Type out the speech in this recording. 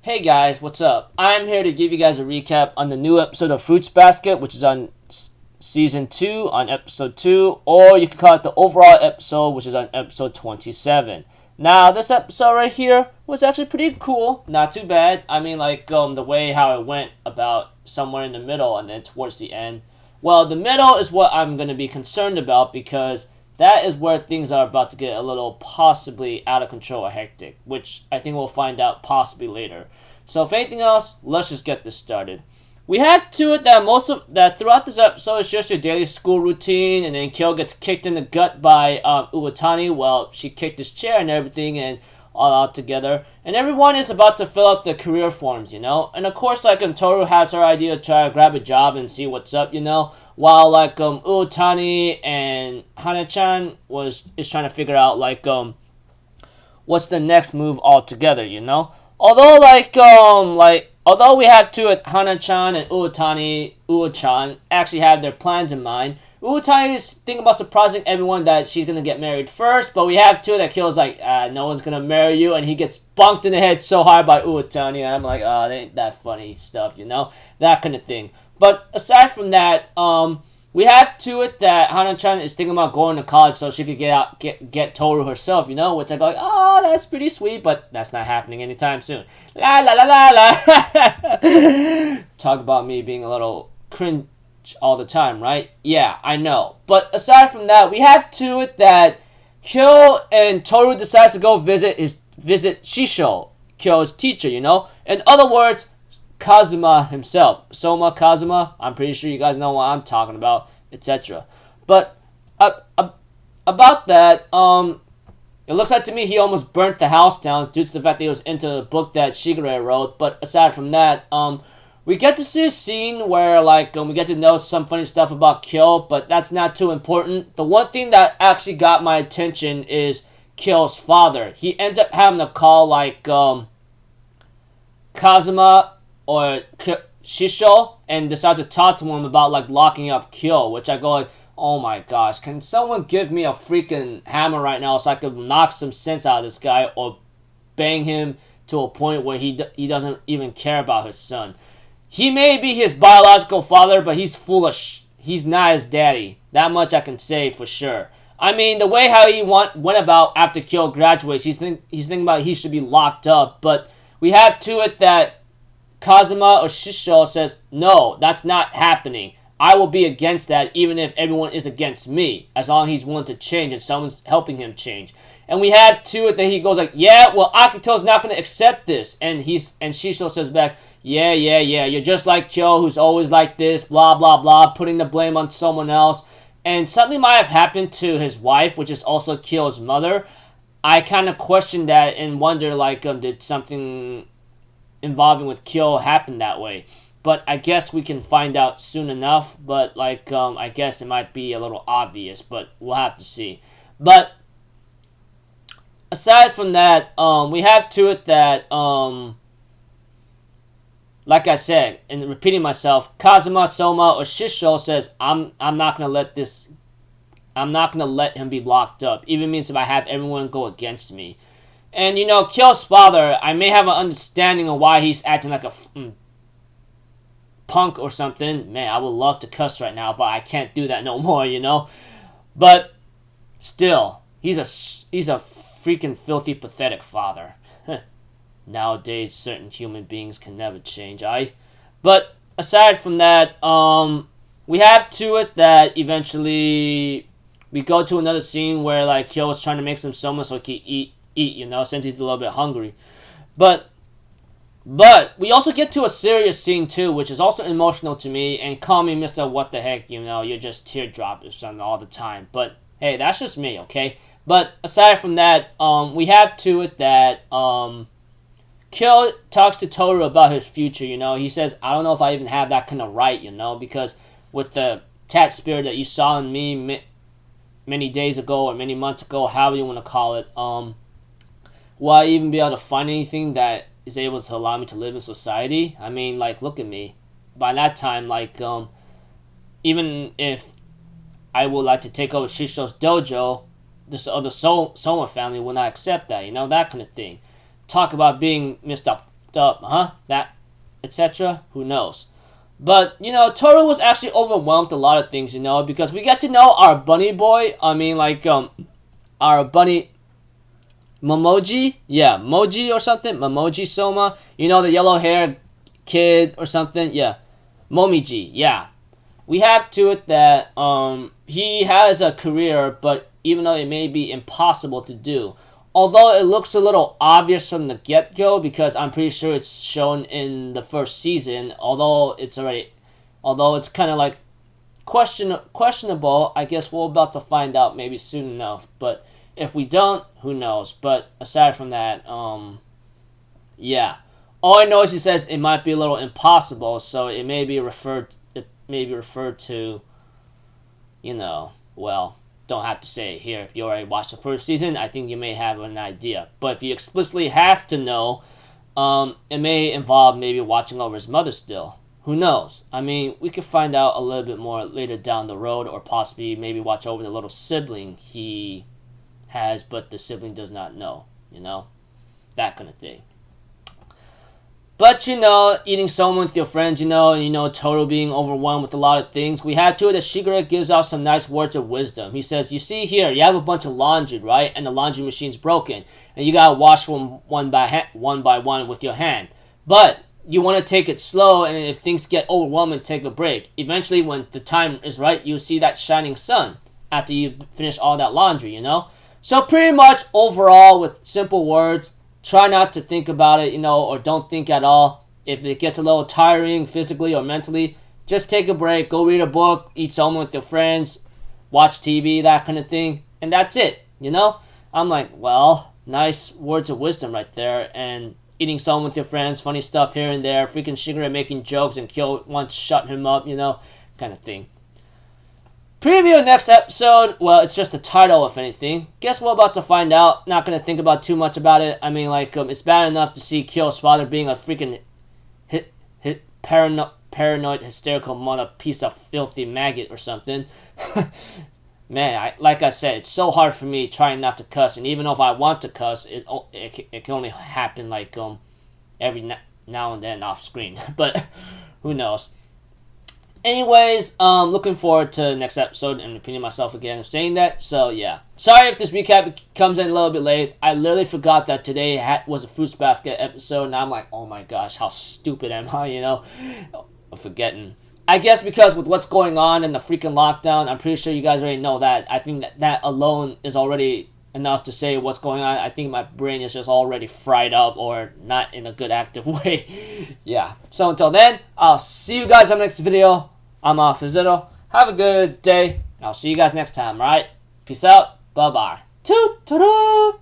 Hey guys, what's up? I'm here to give you guys a recap on the new episode of Fruits Basket, which is on season 2, on episode 2, or you can call it the overall episode, which is on episode 27. Now, this episode right here was actually pretty cool, not too bad. I mean, the way how it went about somewhere in the middle and then towards the end. Well, the middle is what I'm going to be concerned about because that is where things are about to get a little possibly out of control or hectic, which I think we'll find out possibly later. So if anything else, let's just get this started. We have to it that throughout this episode is just your daily school routine, and then Kyo gets kicked in the gut by Uwatani. Well, she kicked his chair and everything, and all out together. And everyone is about to fill out the career forms, And of course, Toru has her idea to try to grab a job and see what's up, While Uotani and Hana-chan is trying to figure out what's the next move altogether, Although we have two Hana-chan and Uo-chan actually have their plans in mind. Uotani is thinking about surprising everyone that she's gonna get married first, but we have two that kills no one's gonna marry you, and he gets bunked in the head so hard by Uotani, and I'm like, that ain't that funny stuff, that kind of thing. But aside from that, we have to it that Hana-chan is thinking about going to college so she could get Toru herself, which I go that's pretty sweet, but that's not happening anytime soon. La la la la la. Talk about me being a little cringe all the time, right? Yeah, I know. But aside from that, we have to it that Kyo and Toru decides to go visit Shisho, Kyo's teacher, In other words, Kazuma himself. Soma Kazuma, I'm pretty sure you guys know what I'm talking about, etc. But about that, it looks like to me he almost burnt the house down due to the fact that he was into the book that Shigure wrote. But aside from that, we get to see a scene where we get to know some funny stuff about Kyo, but that's not too important. The one thing that actually got my attention is Kyo's father. He ends up having to call Kazuma or Shisho and decides to talk to him about locking up Kyo, which I go oh my gosh, can someone give me a freaking hammer right now so I could knock some sense out of this guy or bang him to a point where he doesn't even care about his son. He may be his biological father, but he's foolish. He's not his daddy. That much I can say for sure. I mean, the way how he went about after Kyo graduates, he's thinking about he should be locked up, but we have to it that Kazuma or Shisho says, no, that's not happening. I will be against that even if everyone is against me, as long as he's willing to change and someone's helping him change. And we have to it that he goes yeah, well, Akito's not going to accept this. And Shisho says back, yeah, you're just like Kyo, who's always like this, blah, blah, blah, putting the blame on someone else. And something might have happened to his wife, which is also Kyo's mother. I kind of question that and wonder, did something involving with Kyo happen that way? But I guess we can find out soon enough. But I guess it might be a little obvious, but we'll have to see. But aside from that, we have to it that like I said, and repeating myself, Kazuma, Soma, or Shisho says I'm not gonna let him be locked up. Even means if I have everyone go against me. And Kyo's father, I may have an understanding of why he's acting like a punk or something. Man, I would love to cuss right now, but I can't do that no more, But still, he's a freaking filthy, pathetic father. Nowadays, certain human beings can never change. But aside from that, we have to it that eventually we go to another scene where Kyo is trying to make some soma so he can eat, since he's a little bit hungry. But we also get to a serious scene too, which is also emotional to me. And call me Mr. What the heck, you're just teardrop or something all the time. But hey, that's just me, okay? But aside from that, we have to it that Kyo talks to Toru about his future. He says, I don't know if I even have that kind of right, because with the cat spirit that you saw in me many days ago or many months ago, however you want to call it, will I even be able to find anything that is able to allow me to live in society? I mean, look at me. By that time, even if I would like to take over Shisho's dojo, this other Soma family will not accept that, that kind of thing. Talk about being Mr. stuff, huh? That, etc. Who knows? But, you know, Toru was actually overwhelmed with a lot of things, you know, because we get to know our bunny boy. I mean, like, our bunny Momoji? Yeah, Moji or something. Momoji Soma. You know, the yellow hair kid or something. Yeah. Momiji. Yeah. We have to it that he has a career, but even though it may be impossible to do. Although it looks a little obvious from the get-go, because I'm pretty sure it's shown in the first season, although it's kind of like questionable. I guess we're about to find out maybe soon enough, but if we don't, who knows? But aside from that, yeah. All I know is he says it might be a little impossible, so it may be referred to, you know, well, don't have to say it here. If you already watched the first season, I think you may have an idea. But if you explicitly have to know, it may involve maybe watching over his mother still. Who knows? I mean, we could find out a little bit more later down the road, or possibly maybe watch over the little sibling he has, but the sibling does not know, you know? That kind of thing. But, you know, eating someone with your friends, you know, and, you know, Toru being overwhelmed with a lot of things. We have to that Shigure gives out some nice words of wisdom. He says, you see here, you have a bunch of laundry, right? And the laundry machine's broken. And you gotta wash them one by one with your hand. But you want to take it slow, and if things get overwhelming, take a break. Eventually, when the time is right, you'll see that shining sun after you finish all that laundry, you know? So pretty much overall, with simple words, try not to think about it, you know, or don't think at all. If it gets a little tiring physically or mentally, just take a break, go read a book, eat something with your friends, watch TV, that kind of thing, and that's it, you know? I'm like, well, nice words of wisdom right there, and eating something with your friends, funny stuff here and there, freaking Shigure making jokes and Kyo once shut him up, you know, kind of thing. Preview next episode, well, it's just a title, if anything. Guess we're about to find out. Not going to think about too much about it. I mean, like, it's bad enough to see Kyo's father being a freaking paranoid, hysterical mother piece of filthy maggot or something. Man, like I said, it's so hard for me trying not to cuss. And even if I want to cuss, it can only happen, like, every now and then off screen. But who knows. Anyways, looking forward to the next episode and repeating myself again of saying that. So, yeah. Sorry if this recap comes in a little bit late. I literally forgot that today was a Fruits Basket episode, and I'm like, oh my gosh, how stupid am I, you know? I'm forgetting. I guess because with what's going on in the freaking lockdown, I'm pretty sure you guys already know that. I think that alone is already enough to say what's going on. I think my brain is just already fried up, or not in a good active way. Yeah. So until then, I'll see you guys on the next video. I'm off Zero. Have a good day. I'll see you guys next time, alright? Peace out. Bye-bye. Toot-toot-toot.